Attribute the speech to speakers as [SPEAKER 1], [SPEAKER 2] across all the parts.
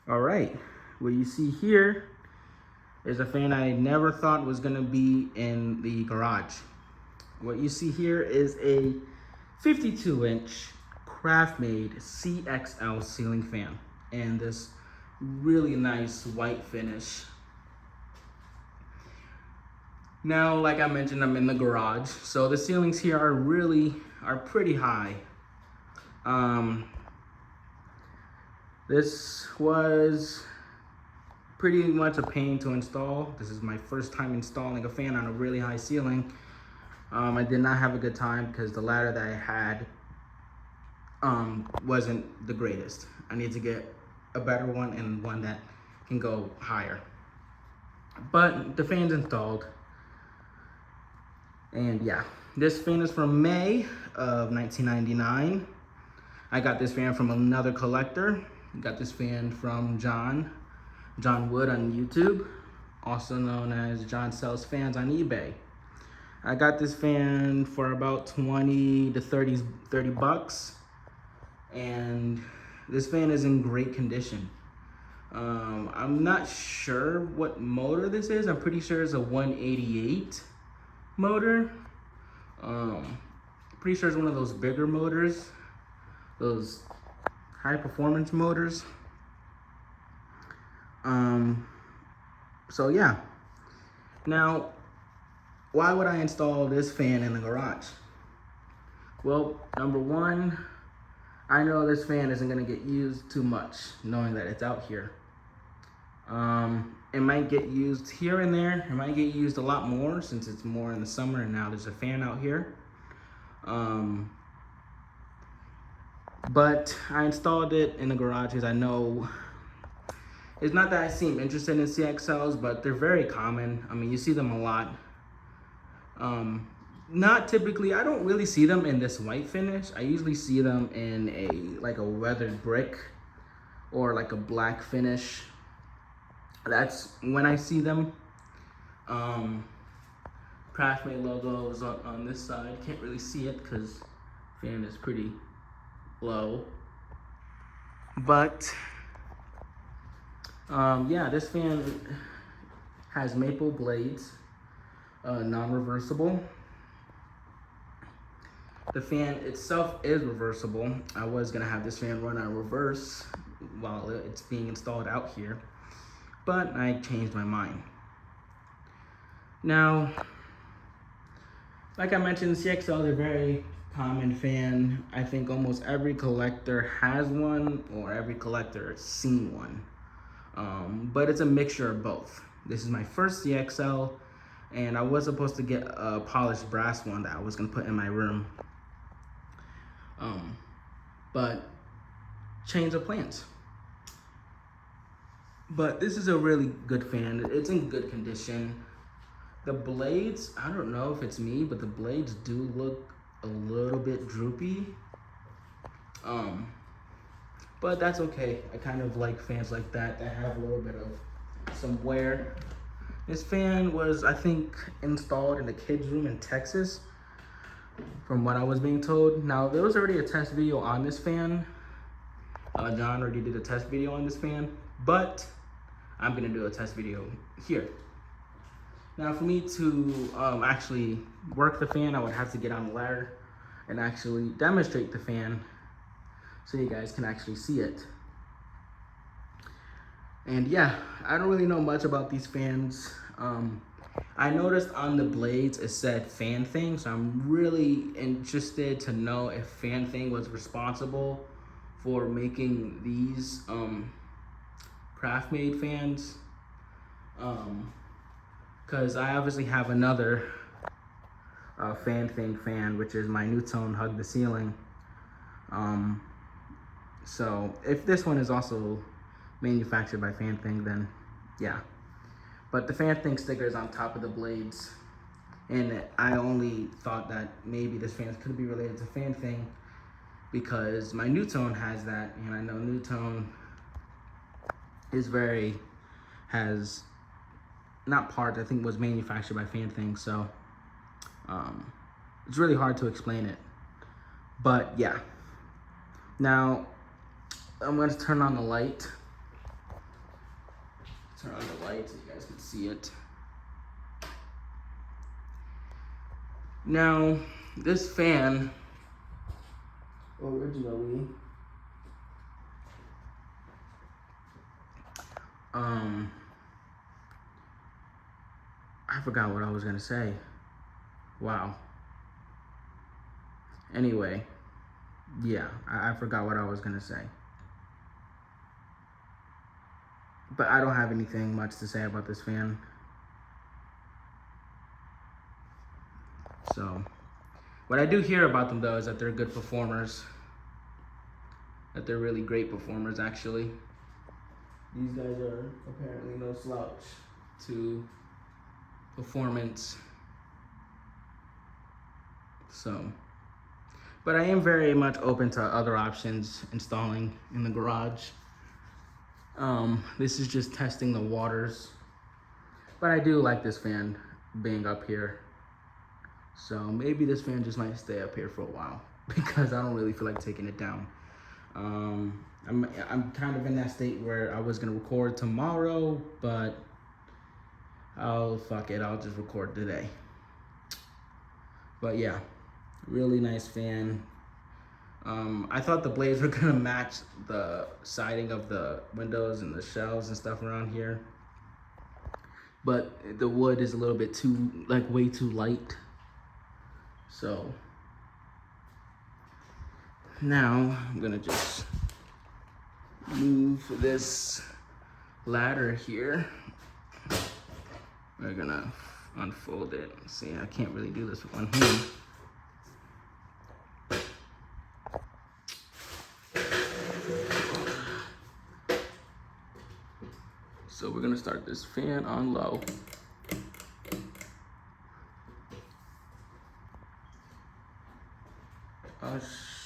[SPEAKER 1] All right, what you see here is a fan I never thought was gonna be in the garage. What you see here is a 52-inch Craftmade CXL ceiling fan and this really nice white finish. Now, like I mentioned, I'm in the garage, so the ceilings here are pretty high. This was pretty much a pain to install. This is my first time installing a fan on a really high ceiling. I did not have a good time because the ladder that I had wasn't the greatest. I need to get a better one and one that can go higher. But the fan's installed. And yeah, this fan is from May of 1999. I got this fan from another collector. Got this fan from John Wood on YouTube, also known as John Sells Fans on eBay. I got this fan for about 20 to 30 bucks, and this fan is in great condition. I'm not sure what motor this is. I'm pretty sure it's a 188 motor. Pretty sure it's one of those bigger motors, those high performance motors. So yeah. Now, why would I install this fan in the garage? Well, number one, I know this fan isn't gonna get used too much, knowing that it's out here. It might get used here and there. It might get used a lot more since it's more in the summer and now there's a fan out here. But I installed it in the garage because I know it's not that I seem interested in CXLs, but they're very common. I mean, you see them a lot. Not typically, I don't really see them in this white finish. I usually see them in like a weathered brick or like a black finish. That's when I see them. Craftmade logo is on this side. Can't really see it because fan is pretty low. But yeah, this fan has maple blades, non-reversible. The fan itself is reversible. I was gonna have this fan run on reverse while it's being installed out here, but I changed my mind. Now, like I mentioned, CXL is a very common fan. I think almost every collector has one, or every collector has seen one. But it's a mixture of both. This is my first CXL, and I was supposed to get a polished brass one that I was gonna put in my room. But change of plans. But this is a really good fan. It's in good condition. The blades, I don't know if it's me, but the blades do look a little bit droopy. But that's okay. I kind of like fans like that have a little bit of some wear. This fan was, I think, installed in the kids' room in Texas, from what I was being told. Now, there was already a test video on this fan. John already did a test video on this fan, but I'm gonna do a test video here. Now, for me to actually work the fan, I would have to get on the ladder and actually demonstrate the fan so you guys can actually see it. And yeah, I don't really know much about these fans. I noticed on the blades it said Fan Thing, so I'm really interested to know if Fan Thing was responsible for making these Craftmade fans. Because I obviously have another Fan Thing fan, which is my Newtone Hug the Ceiling. So if this one is also manufactured by Fan Thing, then yeah. But the Fan Thing sticker is on top of the blades, and I only thought that maybe this fan could be related to Fan Thing because my Newtone has that, and I know Newtone is has not part, I think was manufactured by Fan Thing, so it's really hard to explain it. But yeah. Now, I'm going to turn on the light Turn on the light so you guys can see it. Now, this fan originally I forgot what I was gonna say. Wow. Anyway, yeah, I forgot what I was gonna say. But I don't have anything much to say about this fan. So, what I do hear about them though is that they're good performers. That they're really great performers actually. These guys are apparently no slouch to performance. So, but I am very much open to other options installing in the garage. This is just testing the waters, but I do like this fan being up here. So maybe this fan just might stay up here for a while because I don't really feel like taking it down. I'm kind of in that state where I was gonna record tomorrow, but fuck it, I'll just record today. But yeah, really nice fan. I thought the blades were gonna match the siding of the windows and the shelves and stuff around here, but the wood is a little bit too, like way too light. So now I'm gonna just move this ladder here. We're gonna unfold it. See, I can't really do this with one hand. So we're gonna start this fan on low. Oh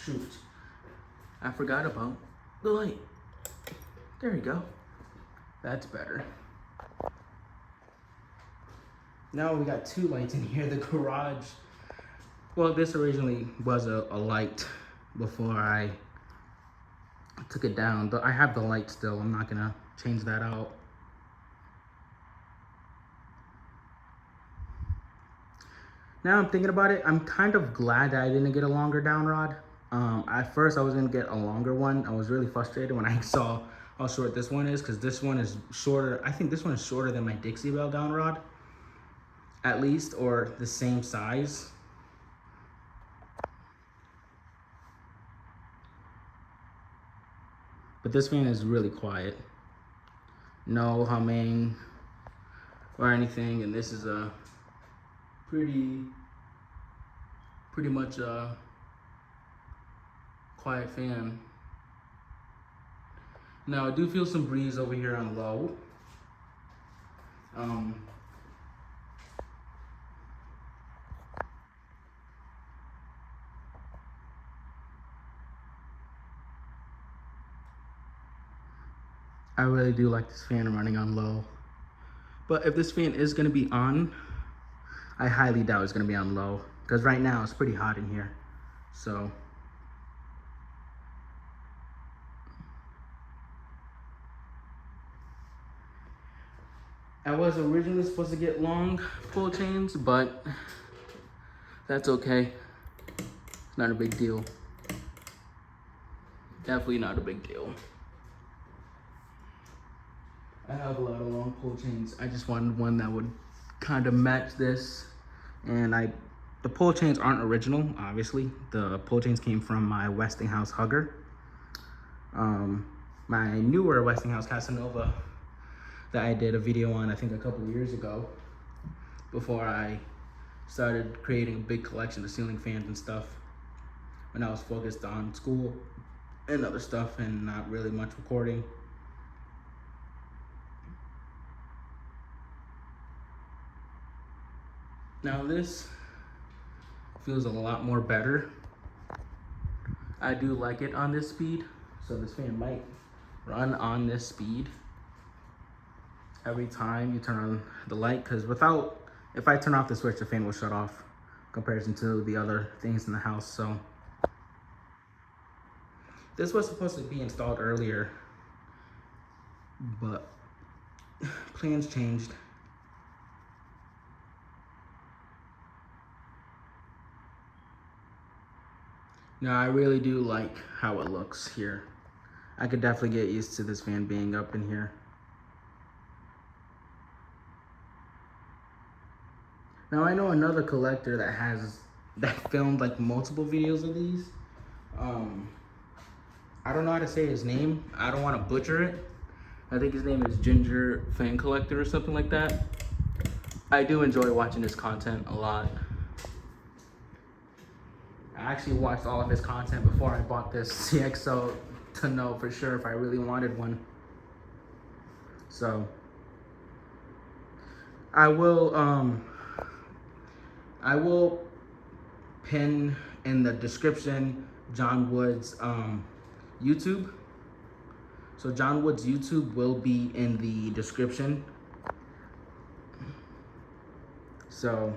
[SPEAKER 1] shoot, I forgot about the light. There you go, that's better. Now we got two lights in here. The garage, well, this originally was a light before I took it down, but I have the light still. I'm not gonna change that out. Now I'm thinking about it, I'm kind of glad that I didn't get a longer down rod. At first I was gonna get a longer one. I was really frustrated when I saw how short this one is, because this one is shorter. I think this one is shorter than my Dixie Belle down rod, at least, or the same size. But this fan is really quiet. No humming or anything, and this is a pretty much a quiet fan. Now I do feel some breeze over here on low. I really do like this fan running on low. But if this fan is gonna be on, I highly doubt it's gonna be on low, because right now it's pretty hot in here. So I was originally supposed to get long pull chains, but that's okay. It's not a big deal. Definitely not a big deal. I have a lot of long pull chains. I just wanted one that would kind of match this. And the pull chains aren't original, obviously. The pull chains came from my Westinghouse Hugger. My newer Westinghouse Casanova that I did a video on, I think a couple of years ago, before I started creating a big collection of ceiling fans and stuff, when I was focused on school and other stuff and not really much recording. Now this feels a lot more better. I do like it on this speed, so this fan might run on this speed every time you turn on the light, because if I turn off the switch, the fan will shut off in comparison to the other things in the house. So this was supposed to be installed earlier, but plans changed. No, I really do like how it looks here. I could definitely get used to this fan being up in here. Now I know another collector that filmed like multiple videos of these. I don't know how to say his name. I don't want to butcher it. I think his name is Ginger Fan Collector or something like that. I do enjoy watching his content a lot. I actually watched all of his content before I bought this CXL to know for sure if I really wanted one. So I will pin in the description John Wood's YouTube. So John Wood's YouTube will be in the description. So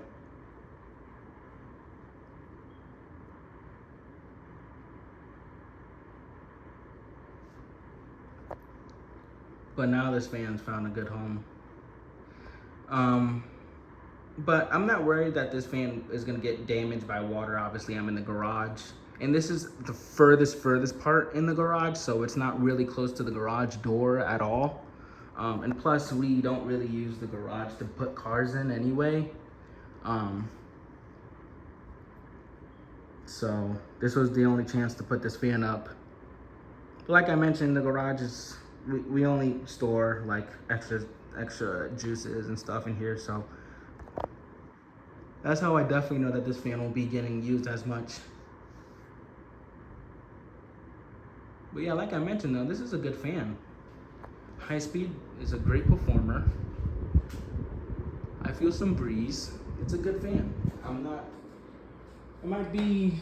[SPEAKER 1] but now this fan's found a good home. But I'm not worried that this fan is gonna get damaged by water. Obviously, I'm in the garage. And this is the furthest part in the garage, so it's not really close to the garage door at all. And plus, we don't really use the garage to put cars in anyway. So this was the only chance to put this fan up. But like I mentioned, the garage is, we only store like extra juices and stuff in here, so that's how I definitely know that this fan won't be getting used as much. But yeah, like I mentioned though, this is a good fan. High speed is a great performer. I feel some breeze. It's a good fan. It might be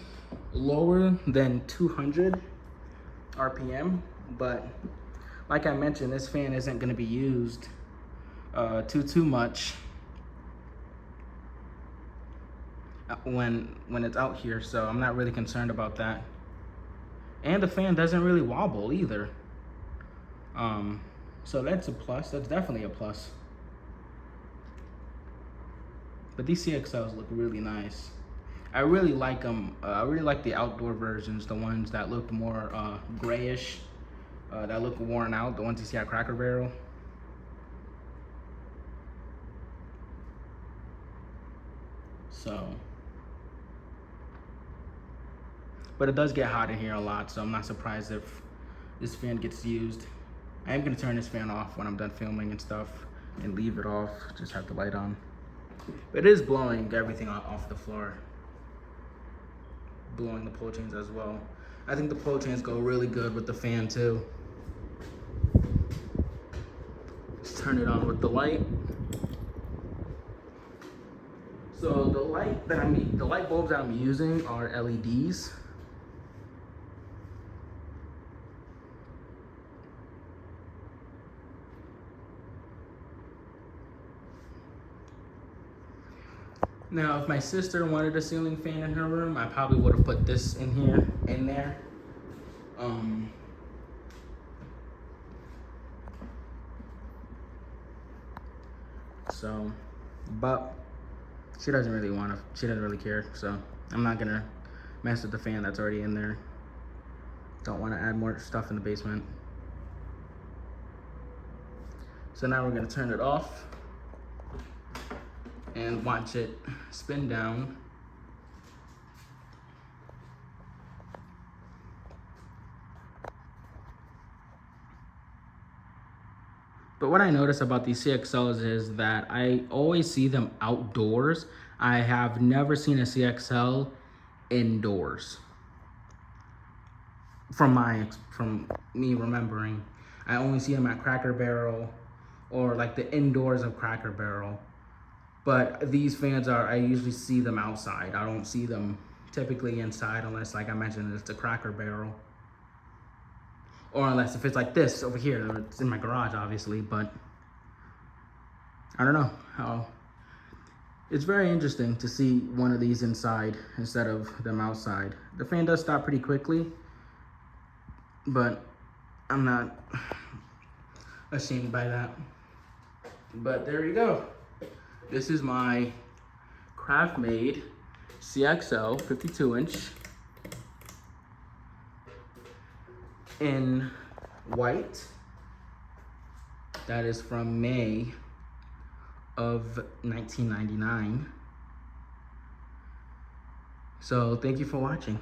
[SPEAKER 1] lower than 200 RPM, but like I mentioned, this fan isn't gonna be used too much when it's out here, so I'm not really concerned about that. And the fan doesn't really wobble either. So that's a plus. That's definitely a plus. But these CXLs look really nice. I really like them. I really like the outdoor versions, the ones that look more grayish, that look worn out, the ones you see at Cracker Barrel. So, but it does get hot in here a lot, so I'm not surprised if this fan gets used. I am gonna turn this fan off when I'm done filming and stuff and leave it off, just have the light on. But it is blowing everything off the floor. Blowing the pull chains as well. I think the pull chains go really good with the fan too. Let's turn it on with the light. So the light bulbs that I'm using are LEDs. Now, if my sister wanted a ceiling fan in her room, I probably would have put this in there. So, but she doesn't really care, so I'm not gonna mess with the fan that's already in there. Don't want to add more stuff in the basement. So now we're gonna turn it off and watch it spin down. But what I notice about these CXLs is that I always see them outdoors. I have never seen a CXL indoors. From me remembering, I only see them at Cracker Barrel or like the indoors of Cracker Barrel. But these fans I usually see them outside. I don't see them typically inside unless, like I mentioned, it's a Cracker Barrel. Or unless if it's like this over here, it's in my garage, obviously, but I don't know how. It's very interesting to see one of these inside instead of them outside. The fan does stop pretty quickly, but I'm not ashamed by that. But there you go. This is my Craftmade CXL 52-inch in white. That is from May of 1999. So thank you for watching.